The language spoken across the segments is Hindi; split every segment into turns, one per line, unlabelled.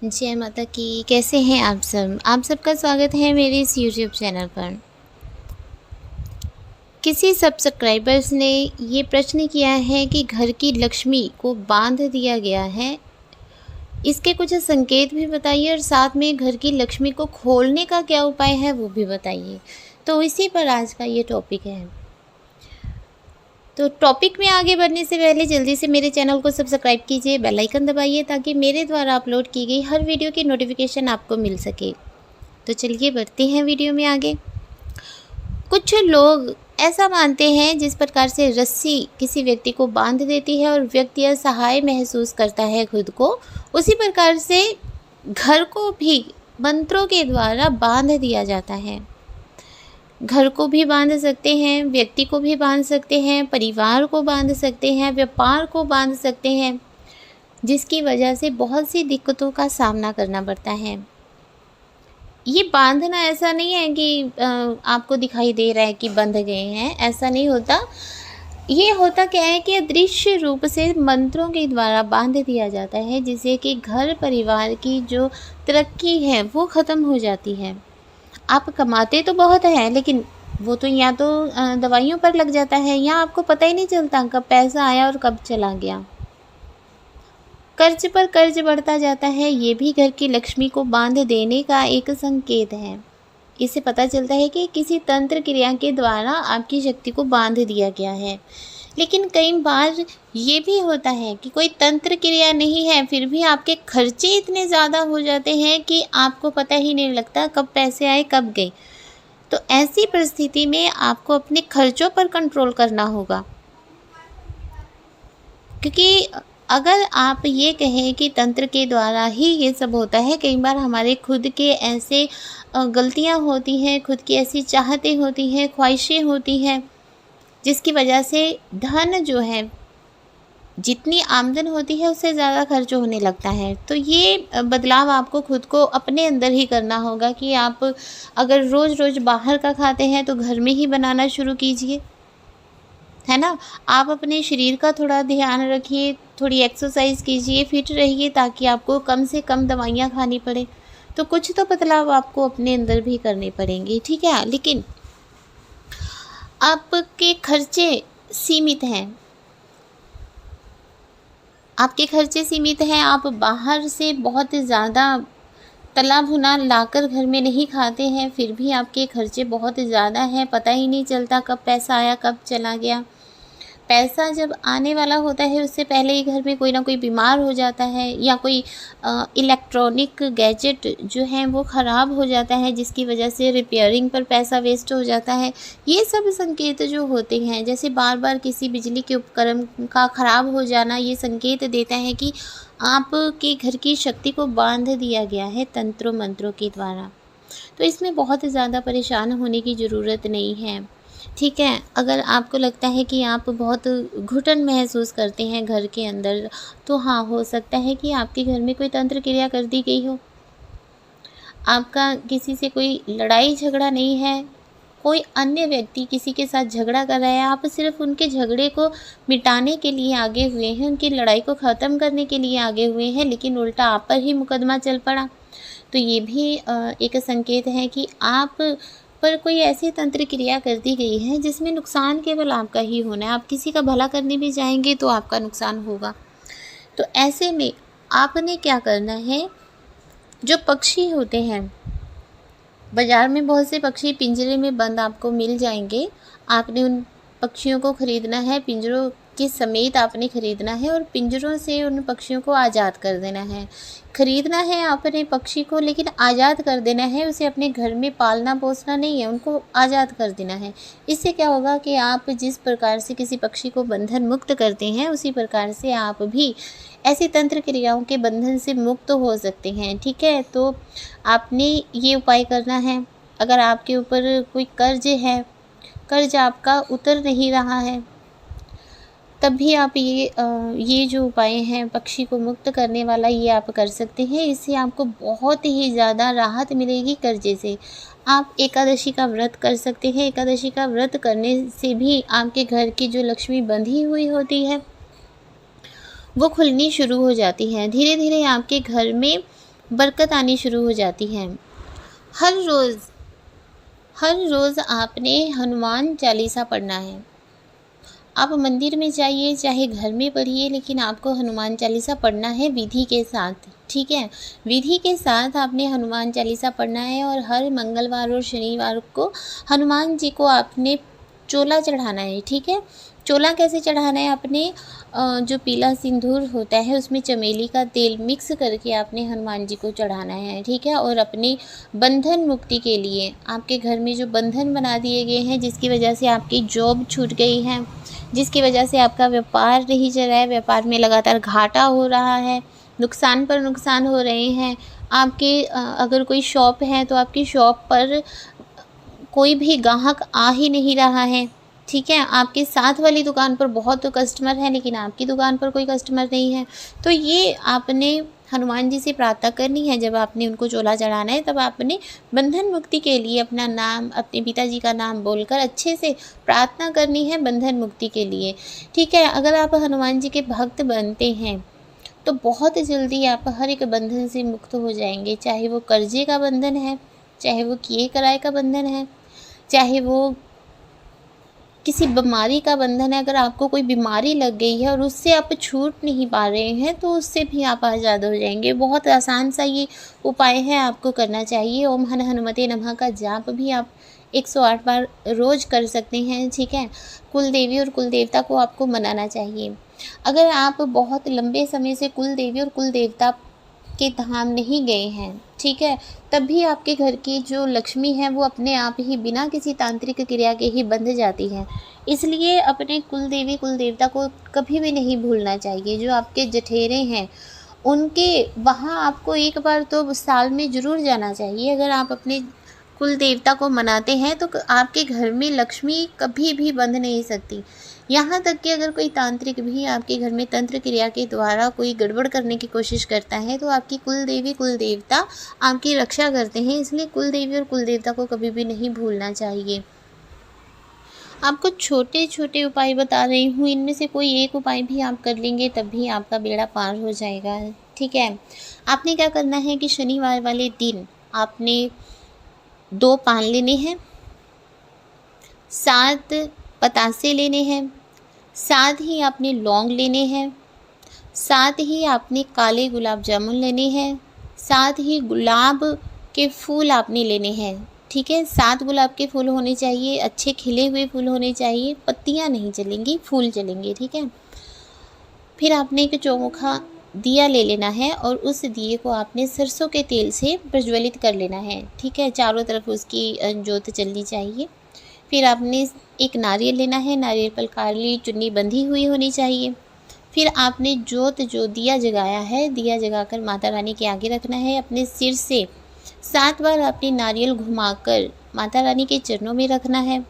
जय माता की। कैसे हैं आप सब? आप सबका स्वागत है मेरे इस यूट्यूब चैनल पर। किसी सब्सक्राइबर्स ने ये प्रश्न किया है कि घर की लक्ष्मी को बांध दिया गया है, इसके कुछ संकेत भी बताइए और साथ में घर की लक्ष्मी को खोलने का क्या उपाय है वो भी बताइए। तो इसी पर आज का ये टॉपिक है। तो टॉपिक में आगे बढ़ने से पहले जल्दी से मेरे चैनल को सब्सक्राइब कीजिए, बेल आइकन दबाइए ताकि मेरे द्वारा अपलोड की गई हर वीडियो की नोटिफिकेशन आपको मिल सके। तो चलिए बढ़ते हैं वीडियो में आगे। कुछ लोग ऐसा मानते हैं जिस प्रकार से रस्सी किसी व्यक्ति को बांध देती है और व्यक्ति असहाय महसूस करता है खुद को, उसी प्रकार से घर को भी मंत्रों के द्वारा बांध दिया जाता है। घर को भी बांध सकते हैं, व्यक्ति को भी बांध सकते हैं, परिवार को बांध सकते हैं, व्यापार को बांध सकते हैं, जिसकी वजह से बहुत सी दिक्कतों का सामना करना पड़ता है। ये बांधना ऐसा नहीं है कि आपको दिखाई दे रहा है कि बंध गए हैं, ऐसा नहीं होता। ये होता क्या है कि अदृश्य रूप से मंत्रों के द्वारा बांध दिया जाता है, जिससे कि घर परिवार की जो तरक्की है वो ख़त्म हो जाती है। आप कमाते तो बहुत हैं, लेकिन वो तो या तो दवाइयों पर लग जाता है, या आपको पता ही नहीं चलता कब पैसा आया और कब चला गया। कर्ज पर कर्ज बढ़ता जाता है, ये भी घर की लक्ष्मी को बांध देने का एक संकेत है। इससे पता चलता है कि किसी तंत्र क्रिया के द्वारा आपकी शक्ति को बांध दिया गया है। लेकिन कई बार ये भी होता है कि कोई तंत्र क्रिया नहीं है, फिर भी आपके खर्चे इतने ज़्यादा हो जाते हैं कि आपको पता ही नहीं लगता कब पैसे आए कब गए। तो ऐसी परिस्थिति में आपको अपने खर्चों पर कंट्रोल करना होगा, क्योंकि अगर आप ये कहें कि तंत्र के द्वारा ही ये सब होता है, कई बार हमारे खुद के ऐसे गलतियां होती हैं, खुद की ऐसी चाहतें होती हैं, ख्वाहिशें होती हैं, जिसकी वजह से धन जो है, जितनी आमदन होती है उससे ज़्यादा खर्च होने लगता है। तो ये बदलाव आपको खुद को अपने अंदर ही करना होगा कि आप अगर रोज़ रोज़ बाहर का खाते हैं तो घर में ही बनाना शुरू कीजिए, है ना। आप अपने शरीर का थोड़ा ध्यान रखिए, थोड़ी एक्सरसाइज कीजिए, फिट रहिए, ताकि आपको कम से कम दवाइयाँ खानी पड़े। तो कुछ तो बदलाव आपको अपने अंदर भी करने पड़ेंगे, ठीक है। लेकिन आपके खर्चे सीमित हैं, आपके खर्चे सीमित हैं, आप बाहर से बहुत ज़्यादा तला भुना लाकर घर में नहीं खाते हैं, फिर भी आपके खर्चे बहुत ज़्यादा हैं, पता ही नहीं चलता कब पैसा आया कब चला गया। पैसा जब आने वाला होता है उससे पहले ही घर में कोई ना कोई बीमार हो जाता है, या कोई इलेक्ट्रॉनिक गैजेट जो है वो ख़राब हो जाता है, जिसकी वजह से रिपेयरिंग पर पैसा वेस्ट हो जाता है। ये सब संकेत जो होते हैं, जैसे बार बार किसी बिजली के उपकरण का ख़राब हो जाना, ये संकेत देता है कि आपके घर की शक्ति को बांध दिया गया है तंत्रों मंत्रों के द्वारा। तो इसमें बहुत ज़्यादा परेशान होने की ज़रूरत नहीं है, ठीक है। अगर आपको लगता है कि आप बहुत घुटन महसूस करते हैं घर के अंदर, तो हाँ, हो सकता है कि आपके घर में कोई तंत्र क्रिया कर दी गई हो। आपका किसी से कोई लड़ाई झगड़ा नहीं है, कोई अन्य व्यक्ति किसी के साथ झगड़ा कर रहा है, आप सिर्फ उनके झगड़े को मिटाने के लिए आगे हुए हैं, उनकी लड़ाई को ख़त्म करने के लिए आगे हुए हैं, लेकिन उल्टा आप पर ही मुकदमा चल पड़ा। तो ये भी एक संकेत है कि आप पर कोई ऐसी तंत्र क्रिया कर दी गई है जिसमें नुकसान केवल आपका ही होना है। आप किसी का भला करने भी जाएंगे तो आपका नुकसान होगा। तो ऐसे में आपने क्या करना है, जो पक्षी होते हैं, बाज़ार में बहुत से पक्षी पिंजरे में बंद आपको मिल जाएंगे, आपने उन पक्षियों को ख़रीदना है, पिंजरों के समेत आपने ख़रीदना है और पिंजरों से उन पक्षियों को आज़ाद कर देना है। ख़रीदना है आपने पक्षी को, लेकिन आज़ाद कर देना है, उसे अपने घर में पालना पोसना नहीं है, उनको आज़ाद कर देना है। इससे क्या होगा कि आप जिस प्रकार से किसी पक्षी को बंधन मुक्त करते हैं, उसी प्रकार से आप भी ऐसी तंत्र क्रियाओं के बंधन से मुक्त हो सकते हैं, ठीक है। तो आपने ये उपाय करना है। अगर आपके ऊपर कोई कर्ज है, कर्ज आपका उतर नहीं रहा है, तब भी आप ये जो उपाय हैं पक्षी को मुक्त करने वाला, ये आप कर सकते हैं। इससे आपको बहुत ही ज़्यादा राहत मिलेगी कर्जे से। आप एकादशी का व्रत कर सकते हैं। एकादशी का व्रत करने से भी आपके घर की जो लक्ष्मी बंधी हुई होती है वो खुलनी शुरू हो जाती है। धीरे धीरे आपके घर में बरकत आनी शुरू हो जाती है। हर रोज़ आपने हनुमान चालीसा पढ़ना है। आप मंदिर में जाइए चाहे घर में पढ़िए, लेकिन आपको हनुमान चालीसा पढ़ना है विधि के साथ, ठीक है। विधि के साथ आपने हनुमान चालीसा पढ़ना है और हर मंगलवार और शनिवार को हनुमान जी को आपने चोला चढ़ाना है, ठीक है। चोला कैसे चढ़ाना है? आपने जो पीला सिंदूर होता है उसमें चमेली का तेल मिक्स करके आपने हनुमान जी को चढ़ाना है, ठीक है। और अपनी बंधन मुक्ति के लिए आपके घर में जो बंधन बना दिए गए हैं, जिसकी वजह से आपकी जॉब छूट गई है, जिसकी वजह से आपका व्यापार नहीं चल रहा है, व्यापार में लगातार घाटा हो रहा है, नुकसान पर नुकसान हो रहे हैं। आपके अगर कोई शॉप है तो आपकी शॉप पर कोई भी ग्राहक आ ही नहीं रहा है, ठीक है। आपके साथ वाली दुकान पर बहुत तो कस्टमर हैं, लेकिन आपकी दुकान पर कोई कस्टमर नहीं है। तो ये आपने हनुमान जी से प्रार्थना करनी है। जब आपने उनको चोला चढ़ाना है तब आपने बंधन मुक्ति के लिए अपना नाम, अपने पिताजी का नाम बोलकर अच्छे से प्रार्थना करनी है बंधन मुक्ति के लिए, ठीक है। अगर आप हनुमान जी के भक्त बनते हैं तो बहुत जल्दी आप हर एक बंधन से मुक्त हो जाएंगे, चाहे वो कर्जे का बंधन है, चाहे वो किए कराए का बंधन है, चाहे वो किसी बीमारी का बंधन है। अगर आपको कोई बीमारी लग गई है और उससे आप छूट नहीं पा रहे हैं तो उससे भी आप आज़ाद हो जाएंगे। बहुत आसान सा ये उपाय है, आपको करना चाहिए। ओम हन हनुमते नमः का जाप भी आप 108 बार रोज़ कर सकते हैं, ठीक है। कुल देवी और कुल देवता को आपको मनाना चाहिए। अगर आप बहुत लंबे समय से कुल देवी और कुल देवता के धाम नहीं गए हैं, ठीक है, तब भी आपके घर की जो लक्ष्मी है वो अपने आप ही बिना किसी तांत्रिक क्रिया के ही बंध जाती है। इसलिए अपने कुल देवी कुल देवता को कभी भी नहीं भूलना चाहिए। जो आपके जठेरे हैं उनके वहाँ आपको एक बार तो साल में ज़रूर जाना चाहिए। अगर आप अपने कुल देवता को मनाते हैं तो आपके घर में लक्ष्मी कभी भी बंध नहीं सकती। यहाँ तक कि अगर कोई तांत्रिक भी आपके घर में तंत्र क्रिया के द्वारा कोई गड़बड़ करने की कोशिश करता है तो आपकी कुल देवी कुल देवता आपकी रक्षा करते हैं। इसलिए कुल देवी और कुल देवता को कभी भी नहीं भूलना चाहिए। आपको छोटे छोटे उपाय बता रही हूँ, इनमें से कोई एक उपाय भी आप कर लेंगे तब भी आपका बेड़ा पार हो जाएगा, ठीक है। आपने क्या करना है कि शनिवार वाले दिन आपने 2 पान लेने हैं, 7 पतासे लेने हैं, साथ ही आपने लौंग लेने हैं, साथ ही आपने काले गुलाब जामुन लेने हैं, साथ ही गुलाब के फूल आपने लेने हैं, ठीक है। 7 गुलाब के फूल होने चाहिए, अच्छे खिले हुए फूल होने चाहिए, पत्तियां नहीं चलेंगी, फूल चलेंगे, ठीक है। फिर आपने एक चौमुखा दिया ले लेना है और उस दिए को आपने सरसों के तेल से प्रज्वलित कर लेना है, ठीक है। चारों तरफ उसकी ज्योत चलनी चाहिए। फिर आपने एक नारियल लेना है, नारियल पर काली चुन्नी बंधी हुई होनी चाहिए। फिर आपने जो दिया जगाया है, दिया जगाकर माता रानी के आगे रखना है। अपने सिर से 7 बार आपने नारियल घुमाकर माता रानी के चरणों में रखना है।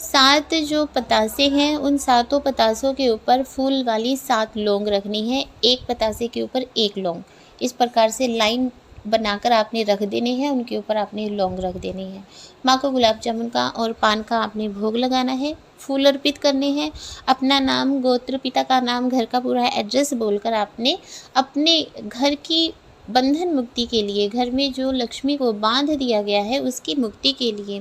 7 जो पतासे हैं उन 7 पतासों के ऊपर फूल वाली 7 लौंग रखनी है, एक पतासे के ऊपर एक लौंग। इस प्रकार से लाइन बनाकर आपने रख देने हैं, उनके ऊपर आपने लौंग रख देने हैं। माँ को गुलाब जामुन का और पान का आपने भोग लगाना है, फूल अर्पित करने हैं। अपना नाम, गोत्र, पिता का नाम, घर का पूरा एड्रेस बोलकर आपने अपने घर की बंधन मुक्ति के लिए, घर में जो लक्ष्मी को बांध दिया गया है उसकी मुक्ति के लिए,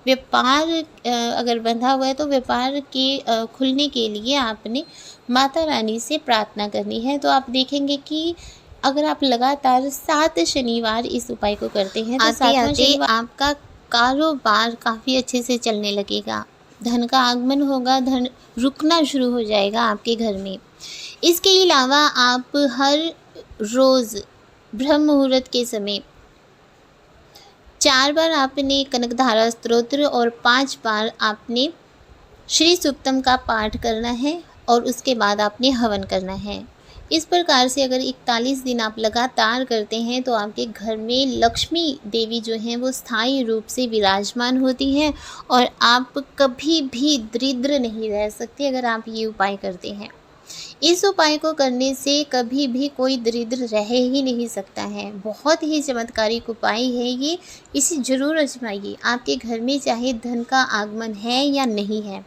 व्यापार अगर बंधा हुआ है तो व्यापार के खुलने के लिए आपने माता रानी से प्रार्थना करनी है। तो आप देखेंगे कि अगर आप लगातार 7 शनिवार इस उपाय को करते हैं तो सातवां शनिवार आपका कारोबार काफ़ी अच्छे से चलने लगेगा, धन का आगमन होगा, धन रुकना शुरू हो जाएगा आपके घर में। इसके अलावा आप हर रोज़ ब्रह्म मुहूर्त के समय 4 बार आपने कनकधारा स्तोत्र और 5 बार आपने श्री सूक्तम का पाठ करना है और उसके बाद आपने हवन करना है। इस प्रकार से अगर 41 दिन आप लगातार करते हैं तो आपके घर में लक्ष्मी देवी जो हैं वो स्थायी रूप से विराजमान होती हैं और आप कभी भी दरिद्र नहीं रह सकते अगर आप ये उपाय करते हैं। इस उपाय को करने से कभी भी कोई दरिद्र रह ही नहीं सकता है। बहुत ही चमत्कारिक उपाय है ये, इसे ज़रूर आजमाइए। आपके घर में चाहे धन का आगमन है या नहीं है,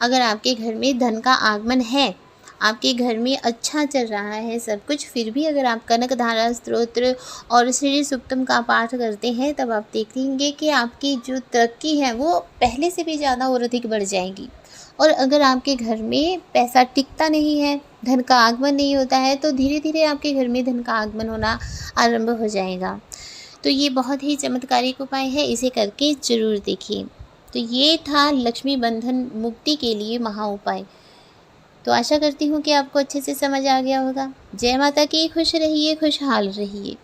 अगर आपके घर में धन का आगमन है, आपके घर में अच्छा चल रहा है सब कुछ, फिर भी अगर आप कनकधारा स्तोत्र और श्री सूक्तम का पाठ करते हैं, तब आप देखेंगे कि आपकी जो तरक्की है वो पहले से भी ज़्यादा और अधिक बढ़ जाएगी। और अगर आपके घर में पैसा टिकता नहीं है, धन का आगमन नहीं होता है, तो धीरे धीरे आपके घर में धन का आगमन होना आरंभ हो जाएगा। तो ये बहुत ही चमत्कारिक उपाय है, इसे करके ज़रूर देखिए। तो ये था लक्ष्मी बंधन मुक्ति के लिए महा उपाय। तो आशा करती हूँ कि आपको अच्छे से समझ आ गया होगा। जय माता की, खुश रहिए, खुशहाल रहिए।